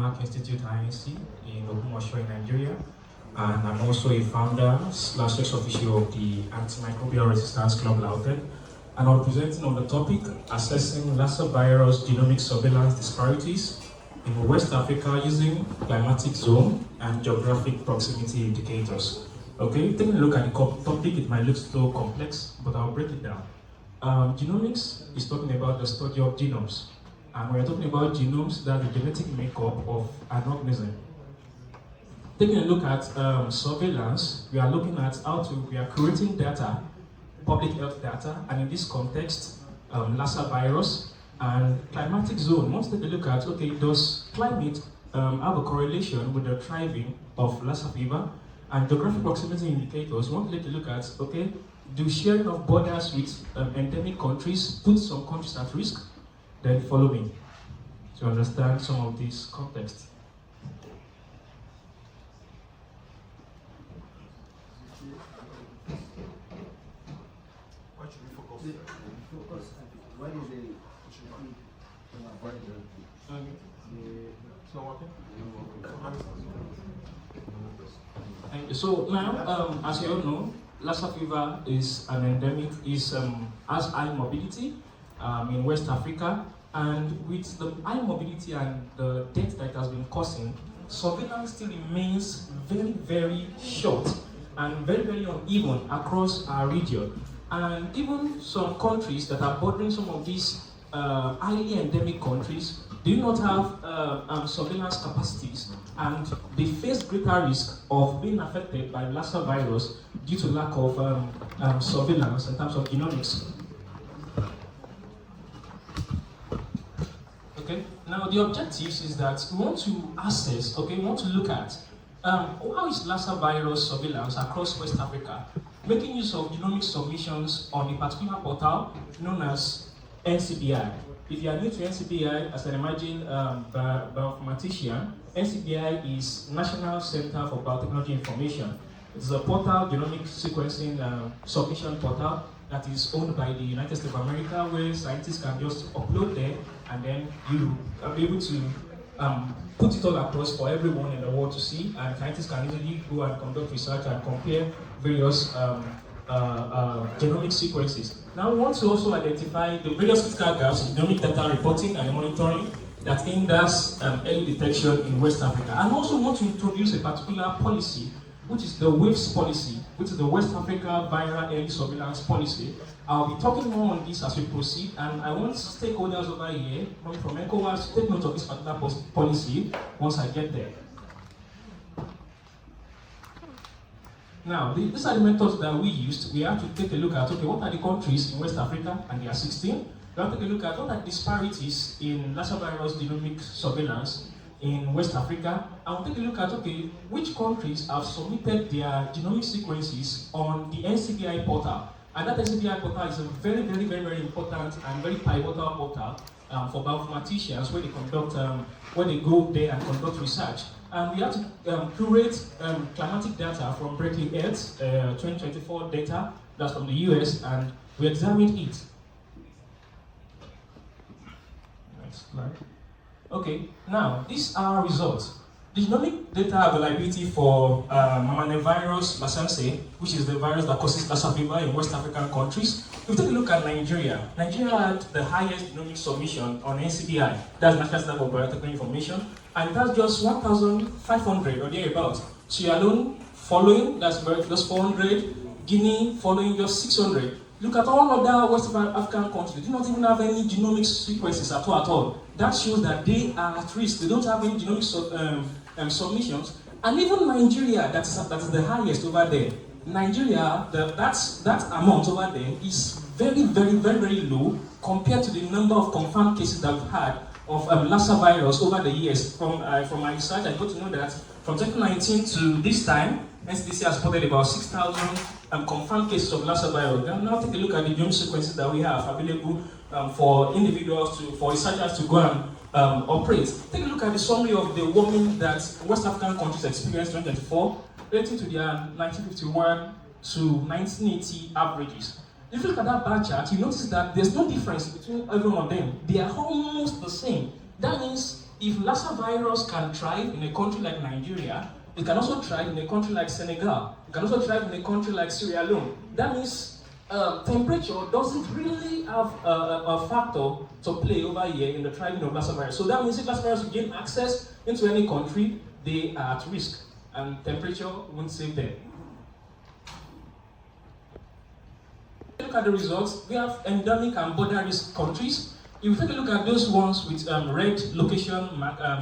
Institute INC in Ogumosho in Nigeria, and I'm also a founder / ex-officio of the Antimicrobial Resistance Club LAUTECH, and I'm presenting on the topic assessing Lassa virus genomic surveillance disparities in West Africa using climatic zone and geographic proximity indicators. Okay, taking a look at the topic, it might look so complex, but I'll break it down. Genomics is talking about the study of genomes. And we're talking about genomes, that the genetic makeup of an organism. Taking a look at surveillance, we are looking at we are creating data, public health data, and in this context, Lassa virus and climatic zone. We want to take a look at, okay, does climate have a correlation with the thriving of Lassa fever? And geographic proximity indicators, we want to take a look at, okay, do sharing of borders with endemic countries put some countries at risk? Then follow me to understand some of these context. What should we focus? What is the it's not working? So now, as you all know, Lassa fever is an endemic, has high mobility in West Africa, and with the high mobility and the death that it has been causing, surveillance still remains very, very short and very, very uneven across our region. And even some countries that are bordering some of these highly endemic countries do not have surveillance capacities, and they face greater risk of being affected by Lassa virus due to lack of surveillance in terms of genomics. Okay. Now the objectives is that we want to assess, we want to look at how is Lassa virus surveillance across West Africa, making use of genomic submissions on a particular portal known as NCBI. If you are new to NCBI, as I imagine, bioinformatician, NCBI is National Center for Biotechnology Information. It's a portal, genomic sequencing submission portal that is owned by the United States of America, where scientists can just upload there, and then you are able to put it all across for everyone in the world to see, and scientists can easily go and conduct research and compare various genomic sequences. Now we want to also identify the various critical gaps in genomic data reporting and monitoring that hinders early detection in West Africa, and also want to introduce a particular policy, which is the WAVES policy, which is the West Africa Viral Early Surveillance Policy. I'll be talking more on this as we proceed, and I want stakeholders over here from ECOWAS to take note of this particular policy once I get there. Now, these are the methods that we used. We have to take a look at, okay, what are the countries in West Africa, and there are 16. We have to take a look at what are the disparities in Lassa virus genomic surveillance in West Africa, and we'll take a look at, okay, which countries have submitted their genomic sequences on the NCBI portal. And that NCBI portal is a very, very, very, very important and very pivotal portal for bioinformaticians, where they conduct, where they go there and conduct research. And we have to curate climatic data from Berkeley Earth, 2024 data, that's from the US, and we examined it. Next slide. Okay, now these are results. The genomic data availability for mammanevirus Lassanse, which is the virus that causes Lassa fever in West African countries. If we take a look at Nigeria, Nigeria had the highest genomic submission on NCBI, that's National Center for Biotechnology Information, and it has just 1,500 or thereabouts. Sierra Leone following, that's 400, Guinea following just 600. Look at all other West African countries, they do not even have any genomic sequences at all. That shows that they are at risk. They don't have any genomic submissions. And even Nigeria, that is the highest over there. Nigeria, that amount over there is very, very, very, very low compared to the number of confirmed cases that we've had of Lassa virus over the years. From my research, I got to know that from 2019 to this time, NCDC has reported about 6,000 confirmed cases of Lassa virus. Now take a look at the genome sequences that we have available for individuals, for researchers to go and operate. Take a look at the summary of the warming that West African countries experienced in 2024, relating to their 1951 to 1980 averages. If you look at that bar chart, you notice that there's no difference between every one of them. They are almost the same. That means if Lassa virus can thrive in a country like Nigeria, it can also thrive in a country like Senegal. It can also thrive in a country like Sierra Leone. That means temperature doesn't really have a factor to play over here in the thriving of Lassa virus. So that means if Lassa virus gain access into any country, they are at risk, and temperature won't save them. Look at the results. We have endemic and border risk countries. If you take a look at those ones with red location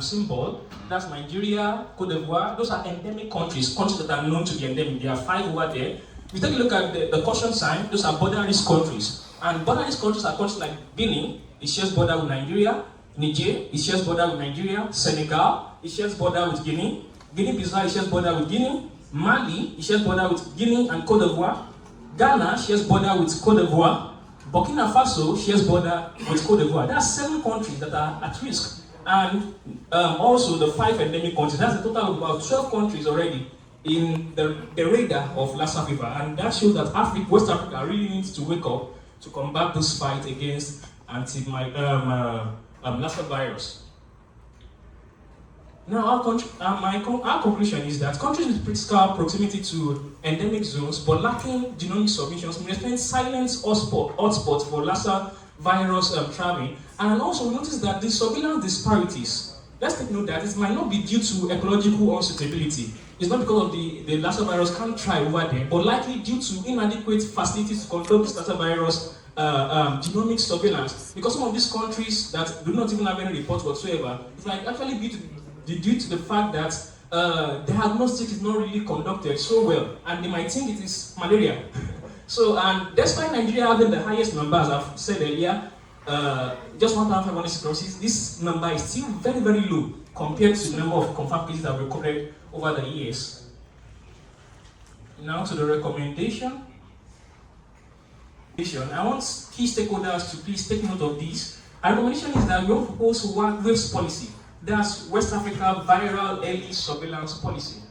symbol, that's Nigeria, Cote d'Ivoire. Those are endemic countries that are known to be endemic. There are 5 over there. If you take a look at the caution sign, those are border risk countries. And border risk countries are countries like Benin, it shares border with Nigeria. Niger, it shares border with Nigeria. Senegal, it shares border with Guinea. Guinea-Bissau, it shares border with Guinea. Mali, it shares border with Guinea and Cote d'Ivoire. Ghana shares border with Cote d'Ivoire. Burkina Faso shares border with Cote d'Ivoire. There are 7 countries that are at risk. And also the 5 endemic countries. That's a total of about 12 countries already in the radar of Lassa fever. And that shows that West Africa really needs to wake up to combat this fight against Lassa virus. Now, our conclusion is that countries with critical proximity to endemic zones but lacking genomic submissions may experience silent hotspots for Lassa virus traveling. And also, we notice that the surveillance disparities, let's take note that it might not be due to ecological unsuitability. It's not because of the Lassa virus can't thrive over there, but likely due to inadequate facilities to conduct this Lassa virus genomic surveillance. Because some of these countries that do not even have any reports whatsoever, it's like actually due to the fact that diagnostics is not really conducted so well, and they might think it is malaria. So, and despite Nigeria having the highest numbers, I've said earlier, just 1,500 cirrhosis, this number is still very, very low compared to the number of confirmed cases that were recorded over the years. Now to the recommendation. I want key stakeholders to please take note of this. Our recommendation is that we will propose one WAVES policy. That's West Africa Viral Early Surveillance Policy.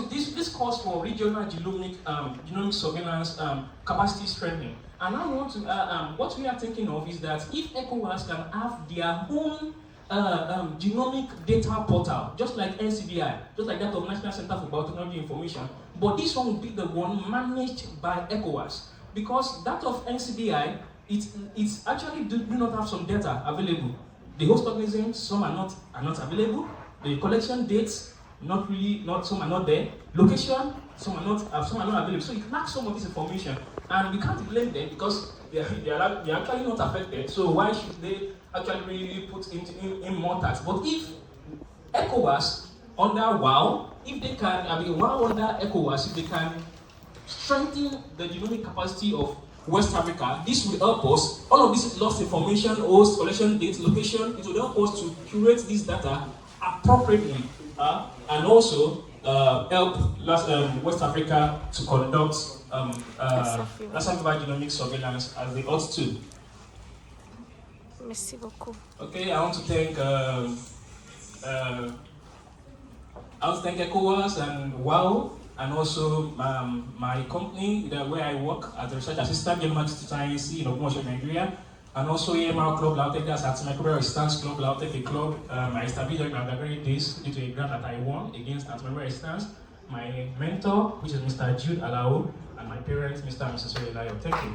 This calls for regional genomic surveillance capacity strengthening. And I want to, what we are thinking of is that if ECOWAS can have their own genomic data portal, just like NCBI, just like that of National Center for Biotechnology Information, but this one will be the one managed by ECOWAS. Because that of NCBI, it's actually do not have some data available. The host organisms, some are not available. The collection dates, some are not there. Location, some are not available. So it lacks some of this information, and we can't blame them because they are actually not affected. So why should they actually really put in more tax? But if ECOWAS under WOW, if they can, WOW under ECOWAS, if they can strengthen the genomic capacity of West Africa, this will help us. All of this lost information, host, collection dates, location, it will help us to curate this data appropriately and also help West Africa to conduct Lassa fever genomic surveillance as they ought to. Merci beaucoup. Okay, I want to thank ECOWAS and WOW, and also my company where I work as a research assistant, Genomic Science in Ogbomoso, Nigeria, and also AMR Club LAUTECH, that's Antimicrobial Resistance Club LAUTECH, a club I established during my undergraduate days due to a grant that I won against Antimicrobial Resistance. My mentor, which is Mr. Jude Alao, and my parents, Mr. and Mrs. Oyelayo. Thank you.